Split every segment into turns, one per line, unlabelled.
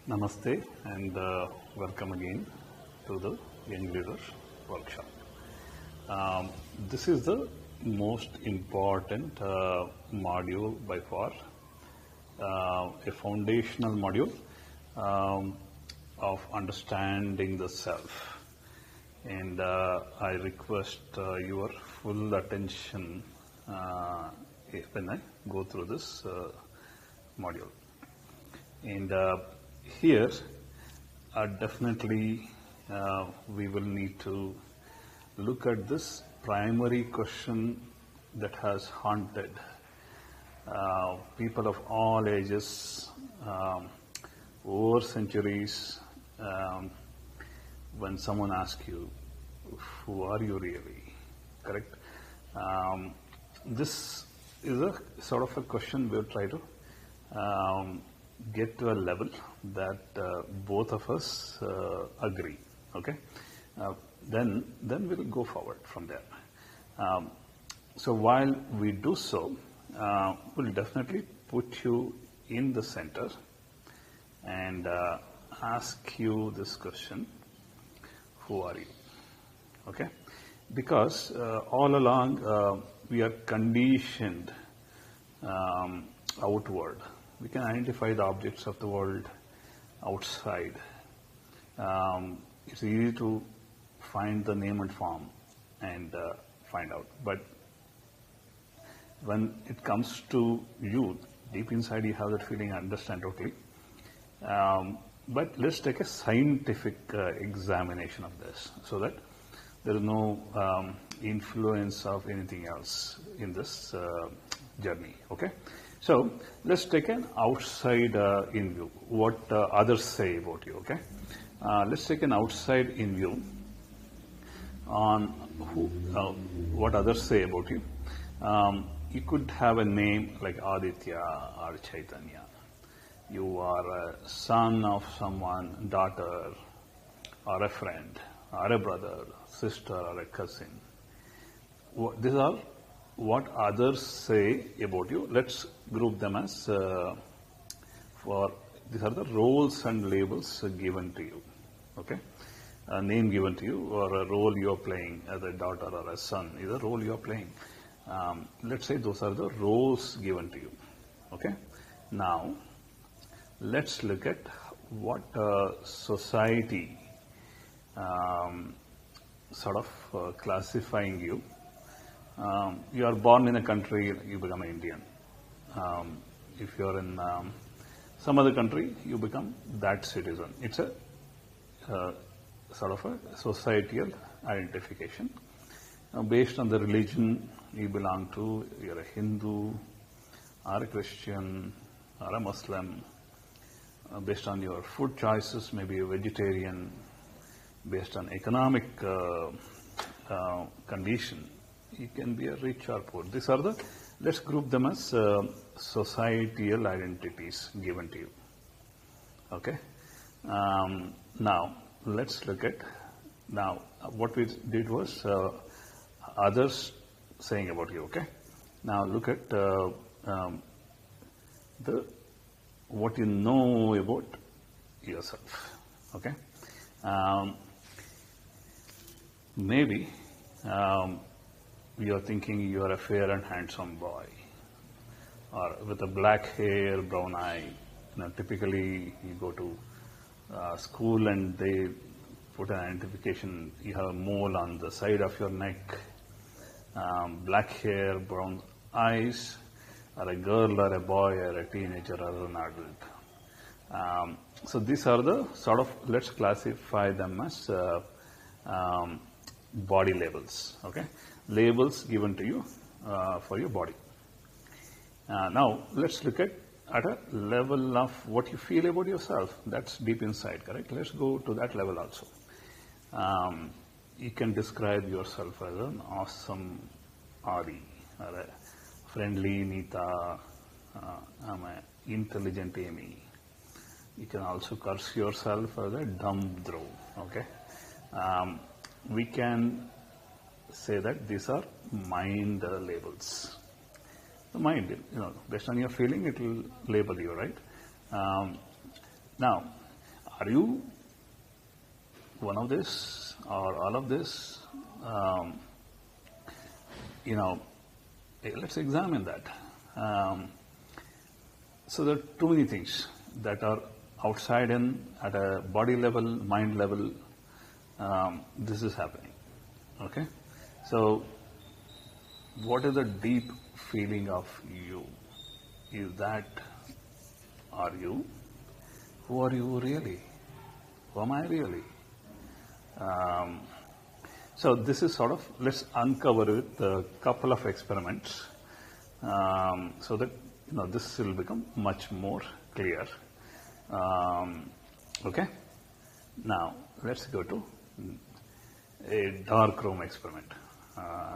Namaste and welcome again to the Young Leaders Workshop. This is the most important module by far, a foundational module of understanding the self. And I request your full attention when I go through this module. And here, definitely we will need to look at this primary question that has haunted people of all ages over centuries. When someone asks you, who are you really? Correct? This is a sort of a question we'll try to get to a level that both of us agree. Okay, then we'll go forward from there. So while we do so, we'll definitely put you in the center and ask you this question: who are you? Okay, because all along we are conditioned outward. We can identify the objects of the world outside. It's easy to find the name and form and find out. But when it comes to you, deep inside you have that feeling, I understand totally. But let's take a scientific examination of this so that there is no influence of anything else in this journey. Okay? So let's take an outside in view, what others say about you, okay? Let's take an outside in view on what others say about you. You could have a name like Aditya or Chaitanya. You are a son of someone, daughter, or a friend, or a brother, sister, or a cousin. These are what others say about you. Let's group them as these are the roles and labels given to you. Okay, a name given to you or a role you are playing as a daughter or a son is a role you are playing. Let's say those are the roles given to you. Okay, now let's look at what society sort of classifying you. You are born in a country, you become an Indian. If you are in some other country, you become that citizen. It's a sort of a societal identification. Based on the religion you belong to, you're a Hindu, or a Christian, or a Muslim. Based on your food choices, maybe a vegetarian. Based on economic condition, you can be a rich or poor. These are the, let's group them as societal identities given to you. Okay. Now, let's look at, now what we did was others saying about you. Okay. Now look at what you know about yourself. Okay. Maybe you're thinking you are a fair and handsome boy, or with a black hair, brown eye. Typically you go to school and they put an identification. You have a mole on the side of your neck, black hair, brown eyes, or a girl or a boy or a teenager or an adult. So these are the sort of, let's classify them as body labels. Okay, labels given to you for your body. Now let's look at a level of what you feel about yourself. That's deep inside, correct? Let's go to that level also. You can describe yourself as an awesome Adi, or a friendly Nita, I'm an intelligent Amy. You can also curse yourself as a dumb Dhruv. Okay. We can say that these are mind labels. The mind, based on your feeling, it will label you, right? Now, Are you one of this or all of this? Let's examine that. So there are too many things that are outside and at a body level, mind level. This is happening. Okay? So what is the deep feeling of you? Is that, are you? Who are you really? Who am I really? So this is sort of, let's uncover it, a couple of experiments, so that this will become much more clear. Okay? Now let's go to a dark room experiment.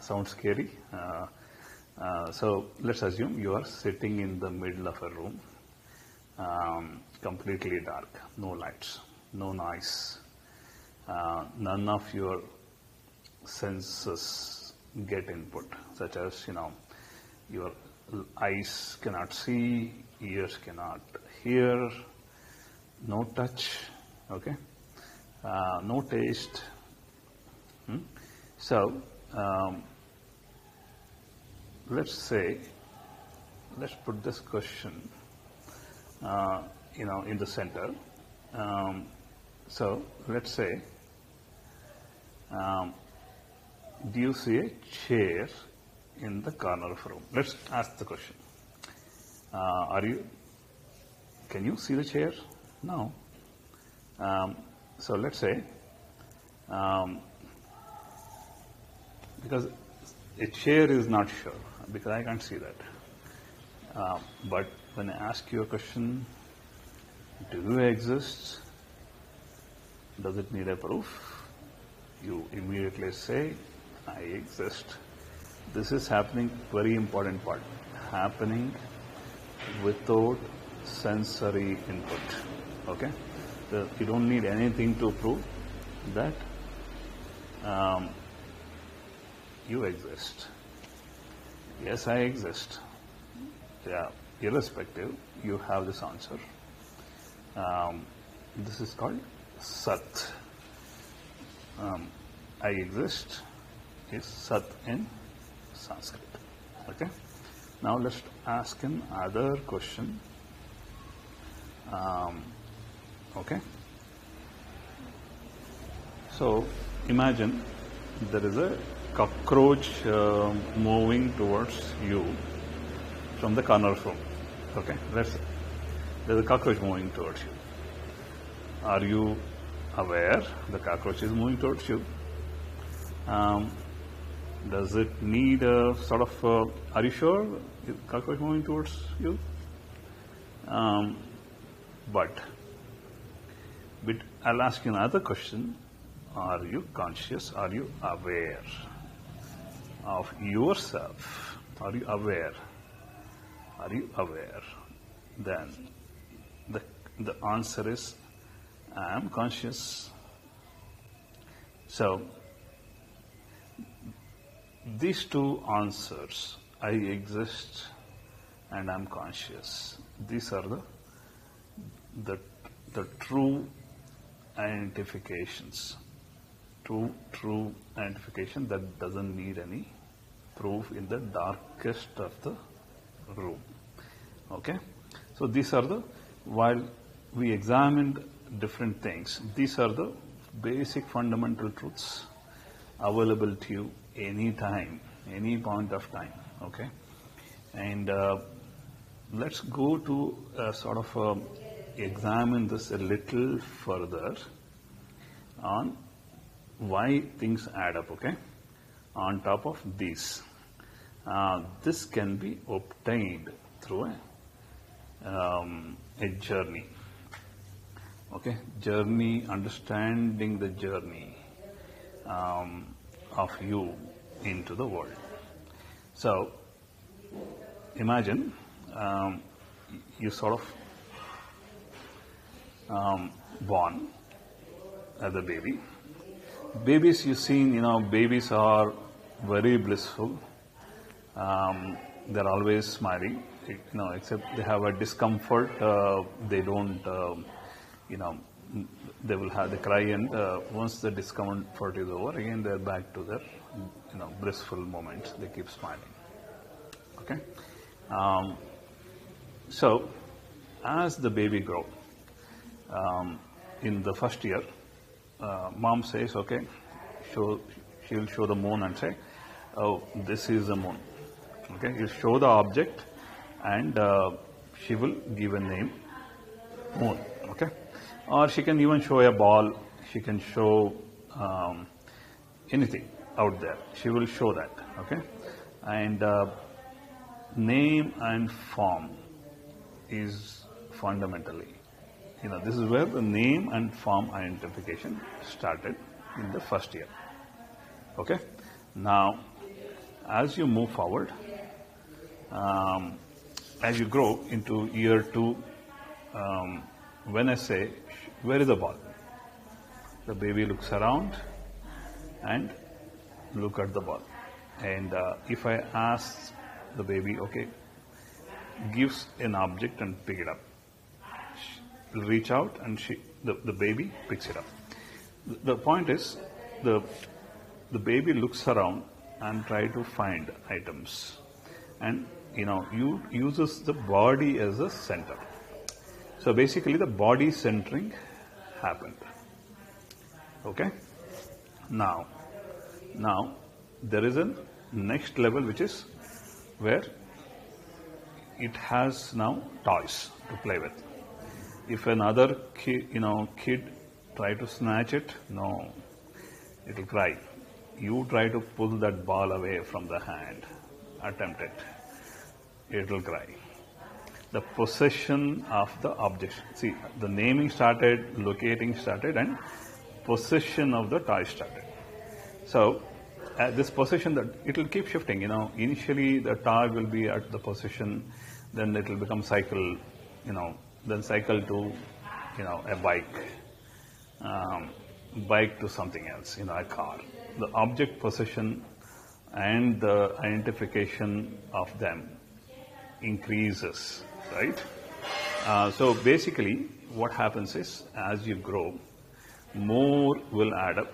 Sounds scary. So let's assume you are sitting in the middle of a room, completely dark, no lights, no noise, none of your senses get input, such as, your eyes cannot see, ears cannot hear, no touch, okay, no taste. So let's put this question, in the center. So let's say, do you see a chair in the corner of the room? Let's ask the question. Can you see the chair? No. So let's say, because a chair is not sure, because I can't see that. But when I ask you a question, do you exist? Does it need a proof? You immediately say, I exist. This is happening, very important part, happening without sensory input. Okay? So you don't need anything to prove that you exist. Yes, I exist. Yeah, irrespective, you have this answer. This is called Sat. I exist is Sat in Sanskrit. Okay? Now let's ask another question. Okay? So imagine there is a cockroach moving towards you from the corner of the room. Okay? There's a cockroach moving towards you. Are you aware the cockroach is moving towards you? Does it need a sort of, are you sure the cockroach moving towards you? But I'll ask you another question. Are you conscious? Are you aware of yourself? Are you aware? Are you aware? Then the answer is, I am conscious. So these two answers, I exist and I'm conscious, these are the true identifications. True identification that doesn't need any proof in the darkest of the room. Okay? So these are while we examined different things, these are the basic fundamental truths available to you any time, any point of time. Okay? And let's go to examine this a little further on why things add up. Okay? On top of these, this can be obtained through a journey. Okay, journey, understanding the journey of you into the world. So imagine you sort of born as a baby. Babies, you've seen, babies are very blissful. They're always smiling, except they have a discomfort. They don't, they will have the cry, and once the discomfort is over, again they're back to their, blissful moments. They keep smiling. Okay. So, as the baby grows, in the first year, mom says, okay, she'll show the moon and say, oh, this is the moon. Okay, you show the object, and she will give a name, moon. Okay, or she can even show a ball. She can show anything out there. She will show that. Okay, and name and form is fundamentally, this is where the name and form identification started in the first year. Okay, now as you move forward, as you grow into year 2, when I say, where is the ball? The baby looks around and look at the ball. And if I ask the baby, okay, gives an object and pick it up. She'll reach out and the baby picks it up. The point is, the baby looks around and try to find items, and you uses the body as a center. So basically, the body centering happened. Okay. Now there is a next level, which is where it has now toys to play with. If another kid try to snatch it, no, it will cry. You try to pull that ball away from the hand, attempt it, it will cry. The possession of the object. See, the naming started, locating started, and possession of the toy started. So, this possession, that it will keep shifting. Initially the toy will be at the possession, then it will become cycle, then cycle to, a bike, bike to something else, a car. The object possession and the identification of them increases, right? So basically, what happens is, as you grow, more will add up.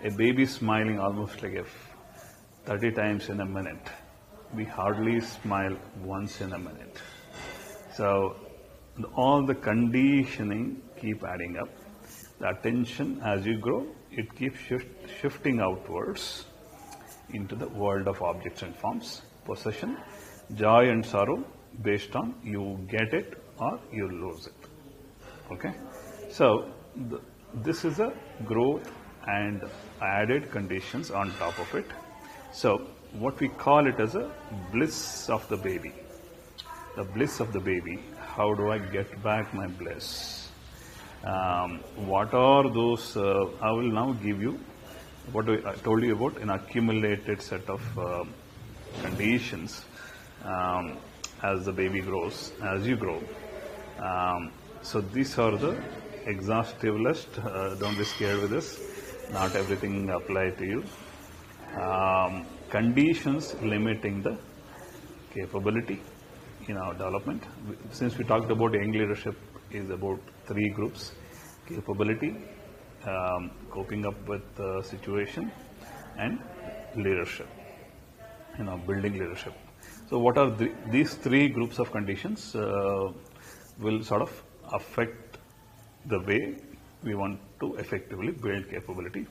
A baby smiling almost like 30 times in a minute. We hardly smile once in a minute. So all the conditioning keep adding up. The attention, as you grow, it keeps shifting outwards into the world of objects and forms, possession, joy and sorrow, based on you get it or you lose it. Okay? So this is a growth and added conditions on top of it. So what we call it as a bliss of the baby. The bliss of the baby. How do I get back my bliss? What are those? I will now give you what I told you about, an accumulated set of conditions as the baby grows, as you grow. So these are the exhaustive list. Don't be scared with this. Not everything apply to you. Conditions limiting the capability in our development. Since we talked about young leadership is about 3 groups: capability, coping up with the situation, and leadership, building leadership. So what are these 3 groups of conditions will sort of affect the way we want to effectively build capability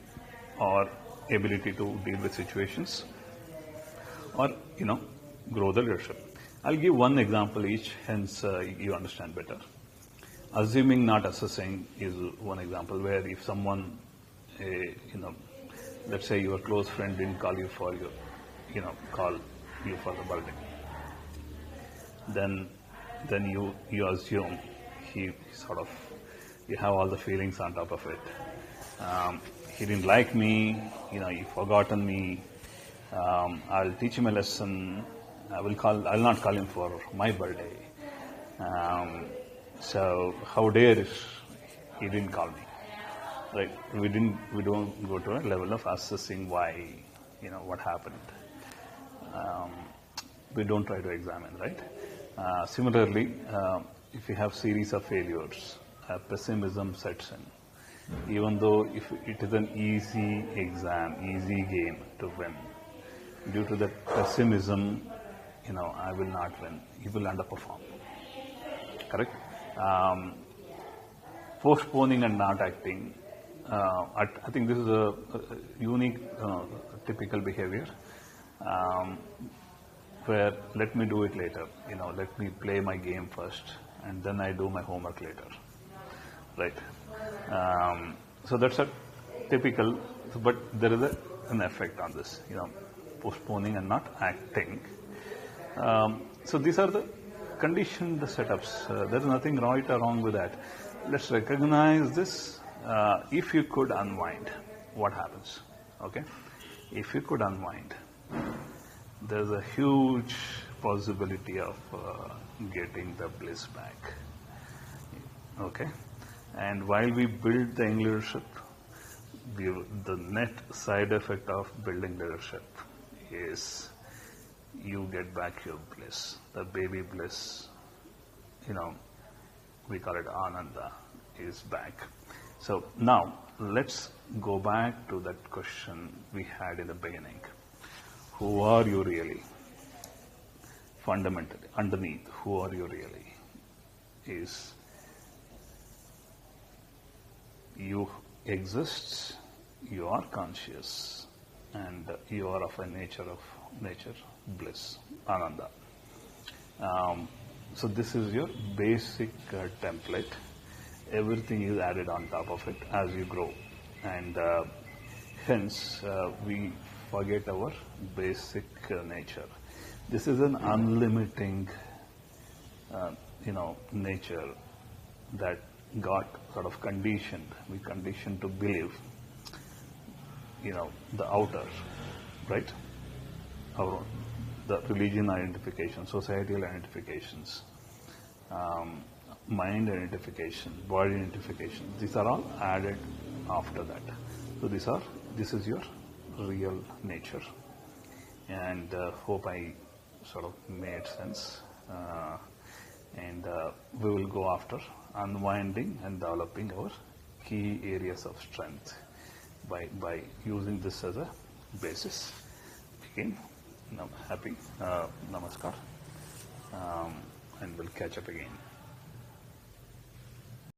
or ability to deal with situations, or grow the leadership. I'll give one example each, hence you understand better. Assuming, not assessing is one example, where if someone, let's say your close friend didn't call you for call you for the birthday, then you assume you have all the feelings on top of it. He didn't like me, he forgotten me. I'll teach him a lesson. I'll not call him for my birthday. So how dare he didn't call me, right? We don't go to a level of assessing why, what happened. We don't try to examine, right? Similarly, if you have series of failures, pessimism sets in. Even though if it is an easy exam, easy game to win, due to that pessimism, I will not win. You will underperform. Correct? Postponing and not acting. I think this is a unique, typical behavior. Where let me do it later, let me play my game first and then I do my homework later, right? So that's a typical, but there is an effect on this, postponing and not acting. So these are the conditioned setups. There's nothing right or wrong with that. Let's recognize this. If you could unwind, what happens? Okay, if you could unwind, there's a huge possibility of getting the bliss back. Okay, and while we build the leadership, the net side effect of building leadership is you get back your bliss, the baby bliss. We call it Ananda, is back. So now let's go back to that question we had in the beginning. Who are you really? Fundamentally, underneath, who are you really? Is you exist, you are conscious, and you are of a nature bliss, Ananda. So this is your basic template. Everything is added on top of it as you grow, and hence we forget our basic nature. This is an unlimiting, nature that got sort of conditioned. We conditioned to believe, the outer, right? The religion identification, societal identifications, mind identification, body identification. These are all added after that. So this is your real nature, and hope I sort of made sense. And we will go after unwinding and developing our key areas of strength by using this as a basis. Again, happy namaskar, and we'll catch up again.